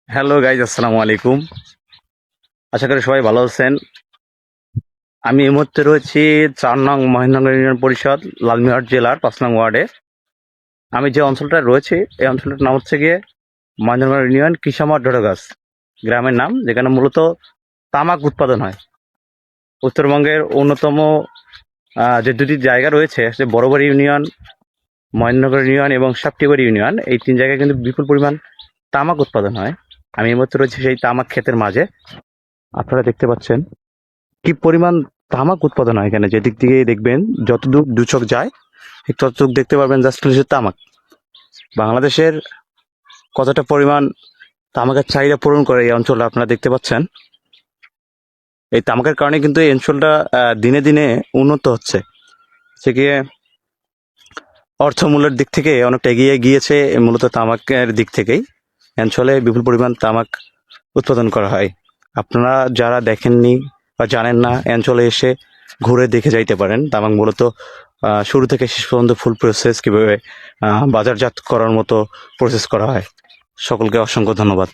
Hello guys, আসসালামু আলাইকুম। আশা করি সবাই ভালো আছেন। আমি এই মুহূর্তে রয়েছি ৪ নং মহেন্দ্রনগর ইউনিয়ন পরিষদ, লালমিরহাট জেলার ৫ নং ওয়ার্ডে। আমি যে অঞ্চলটায় রয়েছি এই অঞ্চলটার নাম হচ্ছে গিয়ে মহেন্দ্রনগর ইউনিয়ন কিসামার ডোডোগাছ গ্রামের নাম, যেখানে মূলত তামাক উৎপাদন হয়। উত্তরবঙ্গের অন্যতম যে দুটি জায়গা রয়েছে, সে বড়বাড়ি ইউনিয়ন, মহেন্দ্রনগর ইউনিয়ন এবং সাপটিবাড়ি ইউনিয়ন, এই তিন জায়গায় কিন্তু বিপুল পরিমাণ তামাক উৎপাদন হয়। আমি এই মুহূর্তে রয়েছি সেই তামাক ক্ষেতের মাঝে। আপনারা দেখতে পাচ্ছেন কি পরিমাণ তামাক উৎপাদন হয় এখানে। যেদিক থেকে দেখবেন, যতদূর দু চোখ যায় ঠিক ততটুক দেখতে পারবেন জাস্ট তামাক। বাংলাদেশের কতটা পরিমাণ তামাকের চাহিদা পূরণ করে এই অঞ্চলটা আপনারা দেখতে পাচ্ছেন। এই তামাকের কারণে কিন্তু এই অঞ্চলটা দিনে দিনে উন্নত হচ্ছে। সে গিয়ে অর্থমূল্যের দিক থেকে অনেকটা এগিয়ে গিয়েছে, মূলত তামাকের দিক থেকেই অঞ্চলে বিপুল পরিমাণ তামাক উৎপাদন করা হয়। আপনারা যারা দেখেননি বা জানেন না, এই অঞ্চলে এসে ঘুরে দেখে যাইতে পারেন। তামাক মূলত শুরু থেকে শেষ পর্যন্ত ফুল প্রসেস কীভাবে বাজারজাত করার মতো প্রসেস করা হয়। সকলকে অসংখ্য ধন্যবাদ।